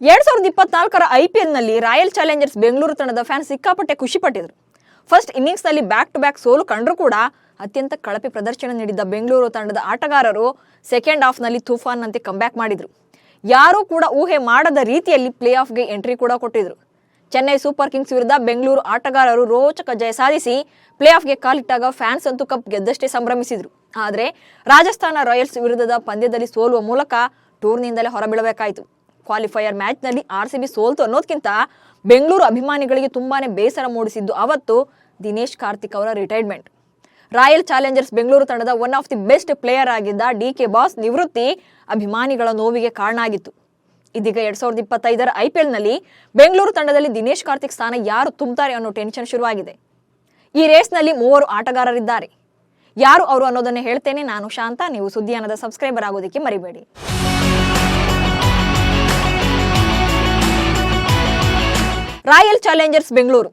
2024 IPL ನಲ್ಲಿ royal Challengers Bengaluru ತಂಡದ fans ಸಿಕ್ಕಾಪಟ್ಟೆ ಖುಷಿ ಪಟ್ಟಿದ್ರು. ಫಸ್ಟ್ ಇನ್ನಿಂಗ್ಸ್ ನಲ್ಲಿ ಬ್ಯಾಕ್ ಟು ಬ್ಯಾಕ್ ಸೋಲು ಕಂಡ್ರು ಕೂಡ ಅತ್ಯಂತ ಕಳಪೆ ಪ್ರದರ್ಶನ ನೀಡಿದ್ದ ಬೆಂಗಳೂರು ತಂಡದ ಆಟಗಾರರು ಸೆಕೆಂಡ್ ಹಾಫ್ ನಲ್ಲಿ ತುಫಾನ್ ನಂತೆ ಕಂಬ್ಯಾಕ್ ಮಾಡಿದ್ರು. ಯಾರೂ ಕೂಡ ಊಹೆ ಮಾಡದ ರೀತಿಯಲ್ಲಿ ಪ್ಲೇ ಆಫ್ ಗೆ ಎಂಟ್ರಿ ಕೂಡ ಕೊಟ್ಟಿದ್ರು. ಚೆನ್ನೈ ಸೂಪರ್ ಕಿಂಗ್ಸ್ ವಿರುದ್ಧ ಬೆಂಗಳೂರು ಆಟಗಾರರು ರೋಚಕ ಜಯ ಸಾಧಿಸಿ ಪ್ಲೇ ಆಫ್ ಗೆ ಕಾಲಿಟ್ಟಾಗ ಫ್ಯಾನ್ಸ್ ಅಂತೂ ಕಪ್ ಗೆದ್ದಷ್ಟೇ ಸಂಭ್ರಮಿಸಿದ್ರು. ಆದರೆ ರಾಜಸ್ಥಾನ ರಾಯಲ್ಸ್ ವಿರುದ್ಧದ ಪಂದ್ಯದಲ್ಲಿ ಸೋಲುವ ಮೂಲಕ ಟೂರ್ನಿಯಿಂದಲೇ ಹೊರಬೀಳಬೇಕಾಯಿತು. ಕ್ವಾಲಿಫೈಯರ್ ಮ್ಯಾಚ್ ನಲ್ಲಿ RCB ಸೋಲ್ತು ಅನ್ನೋದಕ್ಕಿಂತ ಬೆಂಗಳೂರು ಅಭಿಮಾನಿಗಳಿಗೆ ತುಂಬಾನೇ ಬೇಸರ ಮೂಡಿಸಿದ್ದು ಅವತ್ತು ದಿನೇಶ್ ಕಾರ್ತಿಕ್ ಅವರ ರಿಟೈರ್ಮೆಂಟ್. ರಾಯಲ್ ಚಾಲೆಂಜರ್ಸ್ ಬೆಂಗಳೂರು ತಂಡದ one of the best player ಆಗಿದ್ದ DK ಬಾಸ್ ನಿವೃತ್ತಿ ಅಭಿಮಾನಿಗಳ ನೋವಿಗೆ ಕಾರಣ ಆಗಿತ್ತು. ಇದೀಗ 2025 IPL ನಲ್ಲಿ ಬೆಂಗಳೂರು ತಂಡದಲ್ಲಿ ದಿನೇಶ್ ಕಾರ್ತಿಕ್ ಸ್ಥಾನ ಯಾರು ತುಂಬುತ್ತಾರೆ ಅನ್ನೋ ಟೆನ್ಷನ್ ಶುರುವಾಗಿದೆ. ಈ ರೇಸ್ ನಲ್ಲಿ 3 ಆಟಗಾರರಿದ್ದಾರೆ. ಯಾರು ಅವರು ಅನ್ನೋದನ್ನ ಹೇಳ್ತೇನೆ. ನಾನು ಶಾಂತ. ನೀವು ಸುದ್ದಿಯಾನದ ಸಬ್ಸ್ಕ್ರೈಬರ್ ಆಗೋದಕ್ಕೆ ಮರಿಬೇಡಿ. ರಾಯಲ್ ಚಾಲೆಂಜರ್ಸ್ ಬೆಂಗಳೂರು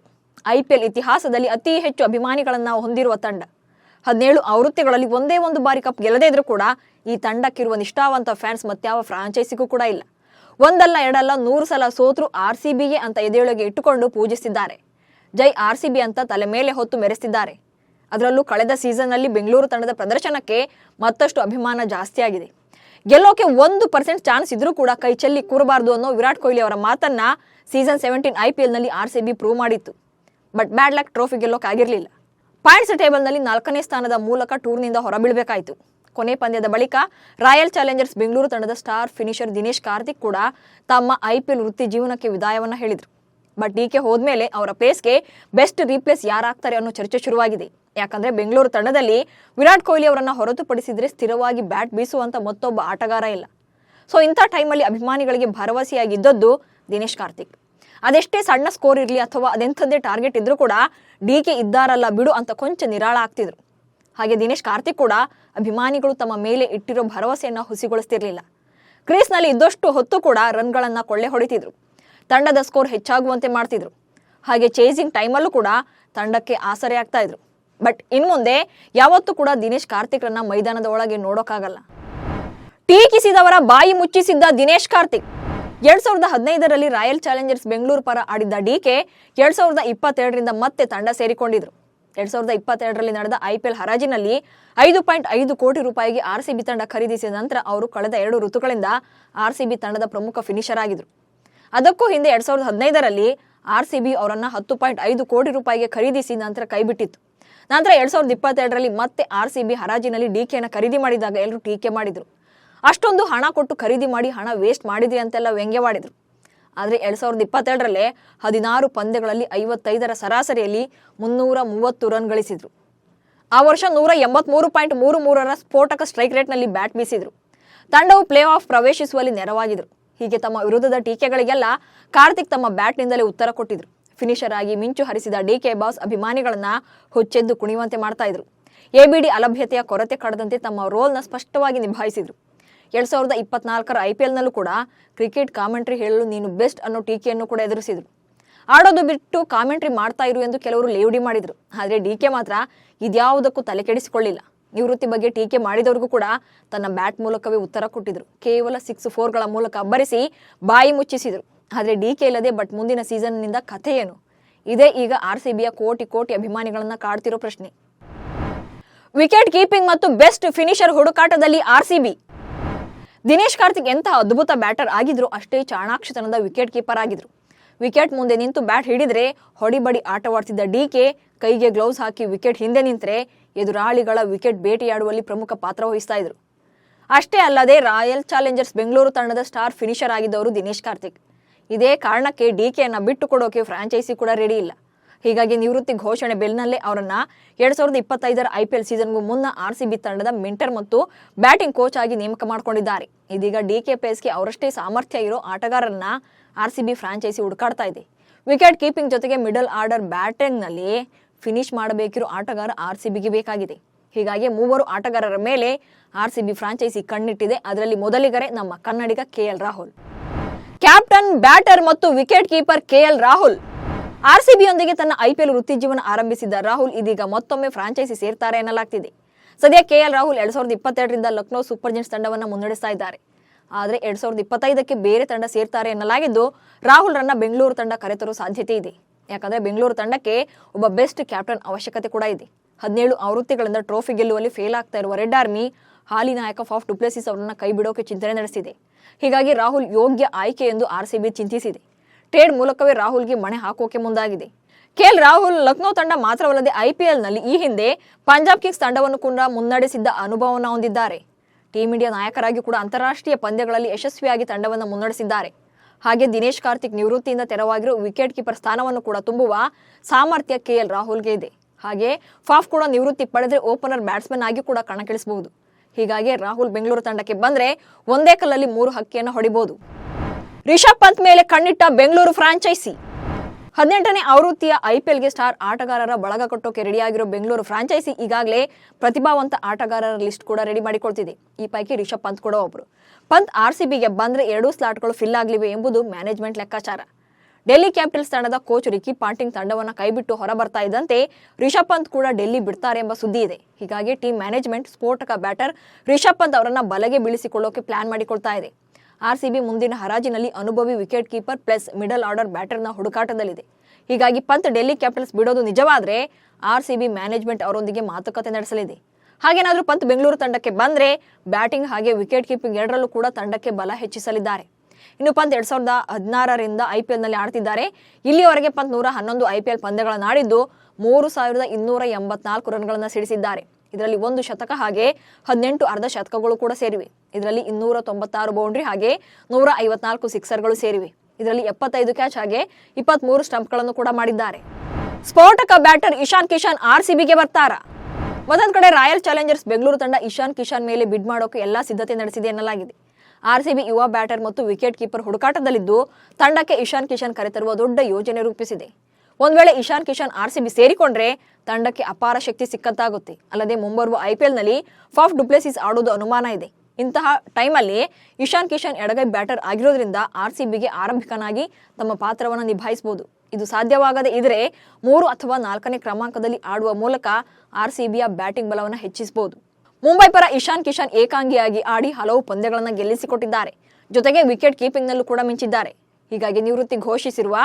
IPL ಇತಿಹಾಸದಲ್ಲಿ ಅತಿ ಹೆಚ್ಚು ಅಭಿಮಾನಿಗಳನ್ನ ಹೊಂದಿರುವ ತಂಡ. 17 ಆವೃತ್ತಿಗಳಲ್ಲಿ ಒಂದೇ ಒಂದು ಬಾರಿ ಕಪ್ ಗೆಲ್ಲದೇ ಇದ್ರೂ ಕೂಡ ಈ ತಂಡಕ್ಕಿರುವ ನಿಷ್ಠಾವಂತ ಫ್ಯಾನ್ಸ್ ಮತ್ಯಾವ ಫ್ರಾಂಚೈಸಿಗೂ ಕೂಡ ಇಲ್ಲ. ಒಂದಲ್ಲ ಎರಡಲ್ಲ 100 ಸಲ ಸೋತ್ರು RCBಗೆ ಅಂತ ಎದೆಯೊಳಗೆ ಇಟ್ಟುಕೊಂಡು ಪೂಜಿಸಿದ್ದಾರೆ. ಜೈ RCB ಅಂತ ತಲೆ ಮೇಲೆ ಹೊತ್ತು ಮೆರೆಸಿದ್ದಾರೆ. ಅದರಲ್ಲೂ ಕಳೆದ ಸೀಸನ್ ನಲ್ಲಿ ಬೆಂಗಳೂರು ತಂಡದ ಪ್ರದರ್ಶನಕ್ಕೆ ಮತ್ತಷ್ಟು ಅಭಿಮಾನ ಜಾಸ್ತಿ ಆಗಿದೆ. ಗೆಲ್ಲೋಕೆ 1% ಚಾನ್ಸ್ ಇದ್ರೂ ಕೂಡ ಕೈ ಚೆಲ್ಲಿ ಕೂರಬಾರದು ಅನ್ನೋ ವಿರಾಟ್ ಕೊಹ್ಲಿ ಅವರ ಮಾತನ್ನ ಸೀಸನ್ 17 IPL ನಲ್ಲಿ RCB ಪ್ರೂವ್ ಮಾಡಿತ್ತು. ಬಟ್ ಬ್ಯಾಡ್ ಲಕ್ ಟ್ರೋಫಿ ಗೆಲ್ಲೋಕೆ ಆಗಿರಲಿಲ್ಲ. ಪಾಯಿಂಟ್ಸ್ ಟೇಬಲ್ ನಲ್ಲಿ 4ನೇ ಸ್ಥಾನದ ಮೂಲಕ ಟೂರ್ನಿಂದ ಹೊರಬೀಳಬೇಕಾಯಿತು. ಕೊನೆ ಪಂದ್ಯದ ಬಳಿಕ ರಾಯಲ್ ಚಾಲೆಂಜರ್ಸ್ ಬೆಂಗಳೂರು ತಂಡದ ಸ್ಟಾರ್ ಫಿನಿಷರ್ ದಿನೇಶ್ ಕಾರ್ತಿಕ್ ಕೂಡ ತಮ್ಮ IPL ವೃತ್ತಿ ಜೀವನಕ್ಕೆ ವಿದಾಯವನ್ನ ಹೇಳಿದ್ರು. ಬಟ್ DK ಹೋದ್ಮೇಲೆ ಅವರ ಪ್ಲೇಸ್ಗೆ ಬೆಸ್ಟ್ ರೀಪ್ಲೇಸ್ ಯಾರಾಗ್ತಾರೆ ಅನ್ನೋ ಚರ್ಚೆ ಶುರುವಾಗಿದೆ. ಯಾಕಂದ್ರೆ ಬೆಂಗಳೂರು ತಂಡದಲ್ಲಿ ವಿರಾಟ್ ಕೊಹ್ಲಿ ಅವರನ್ನ ಹೊರತುಪಡಿಸಿದ್ರೆ ಸ್ಥಿರವಾಗಿ ಬ್ಯಾಟ್ ಬೀಸುವಂತ ಮತ್ತೊಬ್ಬ ಆಟಗಾರ ಇಲ್ಲ. ಸೊ ಇಂಥ ಟೈಮಲ್ಲಿ ಅಭಿಮಾನಿಗಳಿಗೆ ಭರವಸೆಯಾಗಿದ್ದದ್ದು ದಿನೇಶ್ ಕಾರ್ತಿಕ್. ಅದೆಷ್ಟೇ ಸಣ್ಣ ಸ್ಕೋರ್ ಇರಲಿ ಅಥವಾ ಅದೆಂಥದ್ದೇ ಟಾರ್ಗೆಟ್ ಇದ್ರೂ ಕೂಡ DK ಇದ್ದಾರಲ್ಲ ಬಿಡು ಅಂತ ಕೊಂಚ ನಿರಾಳ ಆಗ್ತಿದ್ರು. ಹಾಗೆ ದಿನೇಶ್ ಕಾರ್ತಿಕ್ ಕೂಡ ಅಭಿಮಾನಿಗಳು ತಮ್ಮ ಮೇಲೆ ಇಟ್ಟಿರೋ ಭರವಸೆಯನ್ನ ಹುಸಿಗೊಳಿಸ್ತಿರ್ಲಿಲ್ಲ. ಕ್ರೀಸ್ನಲ್ಲಿ ಇದ್ದಷ್ಟು ಹೊತ್ತು ಕೂಡ ರನ್ಗಳನ್ನ ಕೊಳ್ಳೆ ಹೊಡಿತಿದ್ರು. ತಂಡದ ಸ್ಕೋರ್ ಹೆಚ್ಚಾಗುವಂತೆ ಮಾಡ್ತಿದ್ರು. ಹಾಗೆ ಚೇಸಿಂಗ್ ಟೈಮಲ್ಲೂ ಕೂಡ ತಂಡಕ್ಕೆ ಆಸರೆ ಆಗ್ತಾ ಇದ್ರು. ಬಟ್ ಇನ್ಮುಂದೆ ಯಾವತ್ತೂ ಕೂಡ ದಿನೇಶ್ ಕಾರ್ತಿಕ್ರನ್ನ ಮೈದಾನದ ಒಳಗೆ ನೋಡೋಕ್ಕಾಗಲ್ಲ. ಟೀಕಿಸಿದವರ ಬಾಯಿ ಮುಚ್ಚಿಸಿದ್ದ ದಿನೇಶ್ ಕಾರ್ತಿಕ್ 2015ರಲ್ಲಿ ರಾಯಲ್ ಚಾಲೆಂಜರ್ಸ್ ಬೆಂಗಳೂರು ಪರ ಆಡಿದ್ದ DK 2022ರಿಂದ ಮತ್ತೆ ತಂಡ ಸೇರಿಕೊಂಡಿದ್ರು. 2022ರಲ್ಲಿ ನಡೆದ IPL ಹರಾಜಿನಲ್ಲಿ 5.5 ಕೋಟಿ ರೂಪಾಯಿಗೆ RCB ತಂಡ ಖರೀದಿಸಿದ ನಂತರ ಅವರು ಕಳೆದ 2 ಋತುಗಳಿಂದ RCB ತಂಡದ ಪ್ರಮುಖ ಫಿನಿಷರ್ ಆಗಿದ್ರು. ಅದಕ್ಕೂ ಹಿಂದೆ 2015ರಲ್ಲಿ RCB ಅವರನ್ನ 10.5 ಕೋಟಿ ರೂಪಾಯಿಗೆ ಖರೀದಿಸಿ ನಂತರ ಕೈಬಿಟ್ಟಿತ್ತು. ನಂತರ 2022ರಲ್ಲಿ ಮತ್ತೆ RCB ಹರಾಜಿನಲ್ಲಿ DKನ ಖರೀದಿ ಮಾಡಿದಾಗ ಎಲ್ಲರೂ ಟೀಕೆ ಮಾಡಿದ್ರು. ಅಷ್ಟೊಂದು ಹಣ ಕೊಟ್ಟು ಖರೀದಿ ಮಾಡಿ ಹಣ ವೇಸ್ಟ್ ಮಾಡಿದ್ರಿ ಅಂತೆಲ್ಲ ವ್ಯಂಗ್ಯವಾಡಿದ್ರು. ಆದರೆ 2022ರಲ್ಲೇ 16 ಪಂದ್ಯಗಳಲ್ಲಿ 55ರ ಸರಾಸರಿಯಲ್ಲಿ 330 ರನ್ ಗಳಿಸಿದ್ರು. ಆ ವರ್ಷ 183.33ರ ಸ್ಫೋಟಕ ಸ್ಟ್ರೈಕ್ ರೇಟ್ನಲ್ಲಿ ಬ್ಯಾಟ್ ಬೀಸಿದ್ರು. ತಂಡವು ಪ್ಲೇ ಆಫ್ ಪ್ರವೇಶಿಸುವಲ್ಲಿ ನೆರವಾಗಿದ್ರು. ಹೀಗೆ ತಮ್ಮ ವಿರುದ್ಧದ ಟೀಕೆಗಳಿಗೆಲ್ಲ ಕಾರ್ತಿಕ್ ತಮ್ಮ ಬ್ಯಾಟ್ನಿಂದಲೇ ಉತ್ತರ ಕೊಟ್ಟಿದ್ರು. ಫಿನಿಷರ್ ಆಗಿ ಮಿಂಚು ಹರಿಸಿದ DK ಬಾಸ್ ಅಭಿಮಾನಿಗಳನ್ನ ಹುಚ್ಚೆದ್ದು ಕುಣಿಯುವಂತೆ ಮಾಡ್ತಾ ಇದ್ರು. ABD ಅಲಭ್ಯತೆಯ ಕೊರತೆ ಕಾಡದಂತೆ ತಮ್ಮ ರೋಲ್ನ ಸ್ಪಷ್ಟವಾಗಿ ನಿಭಾಯಿಸಿದ್ರು. 2024ರ IPL ನಲ್ಲೂ ಕೂಡ ಕ್ರಿಕೆಟ್ ಕಾಮೆಂಟ್ರಿ ಹೇಳಲು ನೀನು ಬೆಸ್ಟ್ ಅನ್ನೋ ಟೀಕೆಯನ್ನು ಕೂಡ ಎದುರಿಸಿದ್ರು. ಆಡೋದು ಬಿಟ್ಟು ಕಾಮೆಂಟ್ರಿ ಮಾಡ್ತಾ ಇರು ಎಂದು ಕೆಲವರು ಲೇವಡಿ ಮಾಡಿದ್ರು. ಆದರೆ DK ಮಾತ್ರ ಇದ್ಯಾವುದಕ್ಕೂ ತಲೆ ಕೆಡಿಸಿಕೊಳ್ಳಿಲ್ಲ. ನಿವೃತ್ತಿ ಬಗ್ಗೆ ಟೀಕೆ ಮಾಡಿದವರಿಗೂ ಕೂಡ ತನ್ನ ಬ್ಯಾಟ್ ಮೂಲಕವೇ ಉತ್ತರ ಕೊಟ್ಟಿದ್ರು. ಕೇವಲ 6-4ಗಳ ಮೂಲಕ ಅಬ್ಬರಿಸಿ ಬಾಯಿ ಮುಚ್ಚಿಸಿದ್ರು. ಆದರೆ DK ಇಲ್ಲದೆ ಬಟ್ ಮುಂದಿನ ಸೀಸನ್ನಿಂದ ಕಥೆ ಏನು? ಇದೇ ಈಗ RCBಯ ಕೋಟಿ ಅಭಿಮಾನಿಗಳನ್ನ ಕಾಡ್ತಿರೋ ಪ್ರಶ್ನೆ. ವಿಕೆಟ್ ಕೀಪಿಂಗ್ ಮತ್ತು ಬೆಸ್ಟ್ ಫಿನಿಷರ್ ಹುಡುಕಾಟದಲ್ಲಿ RCB. ದಿನೇಶ್ ಕಾರ್ತಿಕ್ ಎಂತಹ ಅದ್ಭುತ ಬ್ಯಾಟರ್ ಆಗಿದ್ರು ಅಷ್ಟೇ ಚಾಣಾಕ್ಷತನದ ವಿಕೆಟ್ ಕೀಪರ್ ಆಗಿದ್ರು. ವಿಕೆಟ್ ಮುಂದೆ ನಿಂತು ಬ್ಯಾಟ್ ಹಿಡಿದ್ರೆ ಹೊಡಿಬಡಿ ಆಟವಾಡ್ತಿದ್ದ DK ಕೈಗೆ ಗ್ಲೌಸ್ ಹಾಕಿ ವಿಕೆಟ್ ಹಿಂದೆ ನಿಂತರೆ ಎದುರಾಳಿಗಳ ವಿಕೆಟ್ ಬೇಟೆಯಾಡುವಲ್ಲಿ ಪ್ರಮುಖ ಪಾತ್ರ ವಹಿಸ್ತಾ ಇದ್ರು. ಅಷ್ಟೇ ಅಲ್ಲದೆ ರಾಯಲ್ ಚಾಲೆಂಜರ್ಸ್ ಬೆಂಗಳೂರು ತಂಡದ ಸ್ಟಾರ್ ಫಿನಿಷರ್ ಆಗಿದ್ದವರು ದಿನೇಶ್ ಕಾರ್ತಿಕ್. ಇದೇ ಕಾರಣಕ್ಕೆ DKಯನ್ನ ಬಿಟ್ಟು ಕೊಡೋಕೆ ಫ್ರಾಂಚೈಸಿ ಕೂಡ ರೆಡಿ ಇಲ್ಲ. ಹೀಗಾಗಿ ನಿವೃತ್ತಿ ಘೋಷಣೆ ಬೆನ್ನಲ್ಲೇ ಅವರನ್ನ 2025ರ IPL ಸೀಸನ್ಗೂ ಮುನ್ನ RCB ತಂಡದ ಮೆಂಟರ್ ಮತ್ತು ಬ್ಯಾಟಿಂಗ್ ಕೋಚ್ ಆಗಿ ನೇಮಕ ಮಾಡಿಕೊಂಡಿದ್ದಾರೆ. ಇದೀಗ DK ಪ್ಲೇಸ್ಗೆ ಅವರಷ್ಟೇ ಸಾಮರ್ಥ್ಯ ಇರೋ ಆಟಗಾರರನ್ನ RCB ಫ್ರಾಂಚೈಸಿ ಹುಡುಕಾಡ್ತಾ ಇದೆ. ವಿಕೆಟ್ ಕೀಪಿಂಗ್ ಜೊತೆಗೆ ಮಿಡಲ್ ಆರ್ಡರ್ ಬ್ಯಾಟಿಂಗ್ನಲ್ಲಿ ಫಿನಿಶ್ ಮಾಡಬೇಕಿರೋ ಆಟಗಾರ RCBಗೆ ಬೇಕಾಗಿದೆ. ಹೀಗಾಗಿ 3 ಆಟಗಾರರ ಮೇಲೆ RCB ಫ್ರಾಂಚೈಸಿ ಕಣ್ಣಿಟ್ಟಿದೆ. ಅದರಲ್ಲಿ ಮೊದಲಿಗರೇ ನಮ್ಮ ಕನ್ನಡಿಗ KL ರಾಹುಲ್. ಕ್ಯಾಪ್ಟನ್, ಬ್ಯಾಟರ್ ಮತ್ತು ವಿಕೆಟ್ ಕೀಪರ್ KL ರಾಹುಲ್. RCBಯೊಂದಿಗೆ ತನ್ನ IPL ವೃತ್ತಿ ಜೀವನ ಆರಂಭಿಸಿದ್ದ ರಾಹುಲ್ ಇದೀಗ ಮತ್ತೊಮ್ಮೆ ಫ್ರಾಂಚೈಸಿ ಸೇರ್ತಾರೆ ಎನ್ನಲಾಗ್ತಿದೆ. ಸದ್ಯ KL ರಾಹುಲ್ 2022ರಿಂದ ಲಕ್ನೋ ಸೂಪರ್ ಜೈಂಟ್ಸ್ ತಂಡವನ್ನು ಮುನ್ನಡೆಸ್ತಾ ಇದ್ದಾರೆ. ಆದರೆ 2025ಕ್ಕೆ ಬೇರೆ ತಂಡ ಸೇರ್ತಾರೆ ಎನ್ನಲಾಗಿದ್ದು ರಾಹುಲ್ರನ್ನ ಬೆಂಗಳೂರು ತಂಡ ಕರೆತರೋ ಸಾಧ್ಯತೆ ಇದೆ. ಯಾಕಂದ್ರೆ ಬೆಂಗಳೂರು ತಂಡಕ್ಕೆ ಒಬ್ಬ ಬೆಸ್ಟ್ ಕ್ಯಾಪ್ಟನ್ ಅವಶ್ಯಕತೆ ಕೂಡ ಇದೆ. 17 ಆವೃತ್ತಿಗಳಿಂದ ಟ್ರೋಫಿ ಗೆಲ್ಲುವಲ್ಲಿ ಫೇಲ್ ಆಗ್ತಾ ಇರುವ ರೆಡ್ ಆರ್ಮಿ ಹಾಲಿ ನಾಯಕ ಫಾಫ್ ಡು ಪ್ಲೆಸಿಸ್ ಅವರನ್ನ ಕೈ ಬಿಡೋಕೆ ಚಿಂತನೆ ನಡೆಸಿದೆ. ಹೀಗಾಗಿ ರಾಹುಲ್ ಯೋಗ್ಯ ಆಯ್ಕೆ ಎಂದು ಆರ್ಸಿಬಿ ಚಿಂತಿಸಿದೆ. ಟ್ರೇಡ್ ಮೂಲಕವೇ ರಾಹುಲ್ಗೆ ಮಣೆ ಹಾಕೋಕೆ ಮುಂದಾಗಿದೆ. ಕೆಎಲ್ ರಾಹುಲ್ ಲಕ್ನೋ ತಂಡ ಮಾತ್ರವಲ್ಲದೆ ಐಪಿಎಲ್ನಲ್ಲಿ ಈ ಹಿಂದೆ ಪಂಜಾಬ್ ಕಿಂಗ್ಸ್ ತಂಡವನ್ನು ಕೂಡ ಮುನ್ನಡೆಸಿದ್ದ ಅನುಭವವನ್ನು ಹೊಂದಿದ್ದಾರೆ. ಟೀಂ ಇಂಡಿಯಾ ನಾಯಕರಾಗಿ ಕೂಡ ಅಂತಾರಾಷ್ಟ್ರೀಯ ಪಂದ್ಯಗಳಲ್ಲಿ ಯಶಸ್ವಿಯಾಗಿ ತಂಡವನ್ನು ಮುನ್ನಡೆಸಿದ್ದಾರೆ. ಹಾಗೆ ದಿನೇಶ್ ಕಾರ್ತಿಕ್ ನಿವೃತ್ತಿಯಿಂದ ತೆರವಾಗಿರುವ ವಿಕೆಟ್ ಕೀಪರ್ ಸ್ಥಾನವನ್ನು ಕೂಡ ತುಂಬುವ ಸಾಮರ್ಥ್ಯ ಕೆಎಲ್ ರಾಹುಲ್ಗೆ ಇದೆ. ಹಾಗೆ ಫಾಫ್ ಕೂಡ ನಿವೃತ್ತಿ ಪಡೆದರೆ ಓಪನರ್ ಬ್ಯಾಟ್ಸ್ಮನ್ ಆಗಿ ಕೂಡ ಕಣಕ್ಕಿಳಿಸಬಹುದು. ಹೀಗಾಗಿ ರಾಹುಲ್ ಬೆಂಗಳೂರು ತಂಡಕ್ಕೆ ಬಂದ್ರೆ ಒಂದೇ ಕಲ್ಲಲ್ಲಿ 3 ಹಕ್ಕಿಯನ್ನು ಹೊಡಿಬಹುದು. ರಿಷಬ್ ಪಂತ್ ಮೇಲೆ ಕಣ್ಣಿಟ್ಟ ಬೆಂಗಳೂರು ಫ್ರಾಂಚೈಸಿ. 18ನೇ ಆವೃತ್ತಿಯ ಐಪಿಎಲ್ಗೆ ಸ್ಟಾರ್ ಆಟಗಾರರ ಬಳಗ ಕಟ್ಟೋಕೆ ರೆಡಿಯಾಗಿರೋ ಬೆಂಗಳೂರು ಫ್ರಾಂಚೈಸಿ ಈಗಾಗಲೇ ಪ್ರತಿಭಾವಂತ ಆಟಗಾರರ ಲಿಸ್ಟ್ ಕೂಡ ರೆಡಿ ಮಾಡಿಕೊಳ್ತಿದೆ. ಈ ಪೈಕಿ ರಿಷಬ್ ಪಂತ್ ಕೂಡ ಒಬ್ರು. ಪಂತ್ ಆರ್ಸಿಬಿಗೆ ಬಂದ್ರೆ 2 ಸ್ಲಾಟ್ಗಳು ಫಿಲ್ ಆಗಲಿವೆ ಎಂಬುದು ಮ್ಯಾನೇಜ್ಮೆಂಟ್ ಲೆಕ್ಕಾಚಾರ. ಡೆಲ್ಲಿ ಕ್ಯಾಪಿಟಲ್ಸ್ ತಂಡದ ಕೋಚ್ ರಿಕಿ ಪಾಂಟಿಂಗ್ ತಂಡವನ್ನು ಕೈಬಿಟ್ಟು ಹೊರಬರ್ತಾ ಇದ್ದಂತೆ ರಿಷಬ್ ಪಂತ್ ಕೂಡ ಡೆಲ್ಲಿ ಬಿಡ್ತಾರೆ ಎಂಬ ಸುದ್ದಿ ಇದೆ. ಹೀಗಾಗಿ ಟೀಮ್ ಮ್ಯಾನೇಜ್ಮೆಂಟ್ ಸ್ಫೋಟಕ ಬ್ಯಾಟರ್ ರಿಷಬ್ ಪಂತ್ ಅವರನ್ನ ಬಲೆಗೆ ಬೀಳಿಸಿಕೊಳ್ಳೋಕೆ ಪ್ಲಾನ್ ಮಾಡಿಕೊಳ್ತಾ ಇದೆ. ಆರ್ಸಿಬಿ ಮುಂದಿನ ಹರಾಜಿನಲ್ಲಿ ಅನುಭವಿ wicket keeper plus middle order ಬ್ಯಾಟರ್ನ ಹುಡುಕಾಟದಲ್ಲಿದೆ. ಹೀಗಾಗಿ ಪಂತ್ ಡೆಲ್ಲಿ ಕ್ಯಾಪಿಟಲ್ಸ್ ಬಿಡೋದು ನಿಜವಾದ್ರೆ ಆರ್ಸಿಬಿ ಮ್ಯಾನೇಜ್ಮೆಂಟ್ ಅವರೊಂದಿಗೆ ಮಾತುಕತೆ ನಡೆಸಲಿದೆ. ಹಾಗೇನಾದ್ರೂ ಪಂತ್ ಬೆಂಗಳೂರು ತಂಡಕ್ಕೆ ಬಂದ್ರೆ ಬ್ಯಾಟಿಂಗ್ ಹಾಗೆ ವಿಕೆಟ್ ಕೀಪಿಂಗ್ ಎರಡರಲ್ಲೂ ಕೂಡ ತಂಡಕ್ಕೆ ಬಲ ಹೆಚ್ಚಿಸಲಿದ್ದಾರೆ. ಇನ್ನು ಪಂತ್ 2016ರಿಂದ ಐಪಿಎಲ್ನಲ್ಲಿ ಆಡ್ತಿದ್ದಾರೆ. ಇಲ್ಲಿಯವರೆಗೆ ಪಂತ್ 111 ಐಪಿಎಲ್ ಪಂದ್ಯಗಳನ್ನು ಆಡಿದ್ದು 3284 ರನ್ಗಳನ್ನು ಸಿಡಿಸಿದ್ದಾರೆ. ಇದರಲ್ಲಿ 1 ಶತಕ ಹಾಗೆ 18 ಅರ್ಧ ಶತಕಗಳು ಕೂಡ ಸೇರಿವೆ. ಇದರಲ್ಲಿ 296 ಬೌಂಡ್ರಿ ಹಾಗೆ 154 ಸಿಕ್ಸರ್ಗಳು ಸೇರಿವೆ. ಇದರಲ್ಲಿ 75 ಕ್ಯಾಚ್ ಹಾಗೆ 23 ಸ್ಟಂಪ್ಗಳನ್ನು ಕೂಡ ಮಾಡಿದ್ದಾರೆ. ಸ್ಫೋಟಕ ಬ್ಯಾಟರ್ ಇಶಾನ್ ಕಿಶನ್ ಆರ್ಸಿಬಿಗೆ ಬರ್ತಾರಾ? ಮತ್ತೊಂದು ಕಡೆ ರಾಯಲ್ ಚಾಲೆಂಜರ್ಸ್ ಬೆಂಗಳೂರು ತಂಡ ಇಶಾನ್ ಕಿಶನ್ ಮೇಲೆ ಬಿಡ್ ಮಾಡೋಕೆ ಎಲ್ಲಾ ಸಿದ್ಧತೆ ನಡೆಸಿದೆ ಎನ್ನಲಾಗಿದೆ. ಆರ್ಸಿಬಿ ಯುವ ಬ್ಯಾಟರ್ ಮತ್ತು ವಿಕೆಟ್ ಕೀಪರ್ ಹುಡುಕಾಟದಲ್ಲಿದ್ದು ತಂಡಕ್ಕೆ ಇಶಾನ್ ಕಿಶನ್ ಕರೆತರುವ ದೊಡ್ಡ ಯೋಜನೆ ರೂಪಿಸಿದೆ. ಒಂದ್ ವೇಳೆ ಇಶಾನ್ ಕಿಶನ್ ಆರ್ಸಿಬಿ ಸೇರಿಕೊಂಡ್ರೆ ತಂಡಕ್ಕೆ ಅಪಾರ ಶಕ್ತಿ ಸಿಕ್ಕಂತಾಗುತ್ತೆ. ಅಲ್ಲದೆ ಮುಂಬರುವ ಐಪಿಎಲ್ನಲ್ಲಿ ಫಾಫ್ ಡು ಪ್ಲೆಸಿಸ್ ಆಡೋದು ಅನುಮಾನ ಇದೆ. ಇಂತಹ ಟೈಮಲ್ಲಿ ಇಶಾನ್ ಕಿಶನ್ ಎಡಗೈ ಬ್ಯಾಟರ್ ಆಗಿರೋದ್ರಿಂದ ಆರ್ಸಿಬಿಗೆ ಆರಂಭಿಕನಾಗಿ ತಮ್ಮ ಪಾತ್ರವನ್ನು ನಿಭಾಯಿಸಬಹುದು. ಇದು ಸಾಧ್ಯವಾಗದೇ ಇದ್ರೆ 3 ಅಥವಾ 4ನೇ ಕ್ರಮಾಂಕದಲ್ಲಿ ಆಡುವ ಮೂಲಕ ಆರ್ಸಿಬಿಯ ಬ್ಯಾಟಿಂಗ್ ಬಲವನ್ನು ಹೆಚ್ಚಿಸಬಹುದು. ಮುಂಬೈ ಪರ ಇಶಾನ್ ಕಿಶನ್ ಏಕಾಂಗಿಯಾಗಿ ಆಡಿ ಹಲವು ಪಂದ್ಯಗಳನ್ನು ಗೆಲ್ಲಿಸಿಕೊಟ್ಟಿದ್ದಾರೆ. ಜೊತೆಗೆ ವಿಕೆಟ್ ಕೀಪಿಂಗ್ ನಲ್ಲೂ ಕೂಡ ಮಿಂಚಿದ್ದಾರೆ. ಹೀಗಾಗಿ ನಿವೃತ್ತಿ ಘೋಷಿಸಿರುವ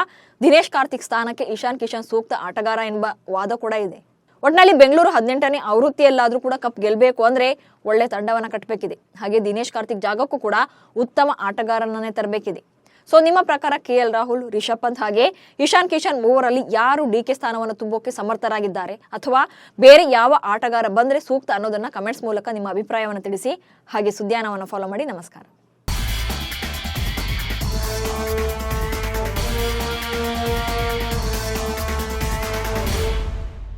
ದಿನೇಶ್ ಕಾರ್ತಿಕ್ ಸ್ಥಾನಕ್ಕೆ ಇಶಾನ್ ಕಿಶನ್ ಸೂಕ್ತ ಆಟಗಾರ ಎಂಬ ವಾದ ಕೂಡ ಇದೆ. ಒಟ್ನಲ್ಲಿ ಬೆಂಗಳೂರು 18ನೇ ಆವೃತ್ತಿಯಲ್ಲಾದ್ರೂ ಕೂಡ ಕಪ್ ಗೆಲ್ಲಬೇಕು ಅಂದ್ರೆ ಒಳ್ಳೆ ತಂಡವನ್ನ ಕಟ್ಟಬೇಕಿದೆ. ಹಾಗೆ ದಿನೇಶ್ ಕಾರ್ತಿಕ್ ಜಾಗಕ್ಕೂ ಕೂಡ ಉತ್ತಮ ಆಟಗಾರನನ್ನೇ ತರಬೇಕಿದೆ. ಸೊ ನಿಮ್ಮ ಪ್ರಕಾರ ಕೆಎಲ್ ರಾಹುಲ್, ರಿಷಬ್ ಪಂತ್ ಹಾಗೆ ಇಶಾನ್ ಕಿಶನ್ ಮೂವರಲ್ಲಿ ಯಾರು ಡಿಕೆ ಸ್ಥಾನವನ್ನು ತುಂಬೋಕೆ ಸಮರ್ಥರಾಗಿದ್ದಾರೆ ಅಥವಾ ಬೇರೆ ಯಾವ ಆಟಗಾರ ಬಂದ್ರೆ ಸೂಕ್ತ ಅನ್ನೋದನ್ನ ಕಮೆಂಟ್ಸ್ ಮೂಲಕ ನಿಮ್ಮ ಅಭಿಪ್ರಾಯವನ್ನು ತಿಳಿಸಿ. ಹಾಗೆ ಸುದ್ದಿಯಾನವನ್ನು ಫಾಲೋ ಮಾಡಿ. ನಮಸ್ಕಾರ.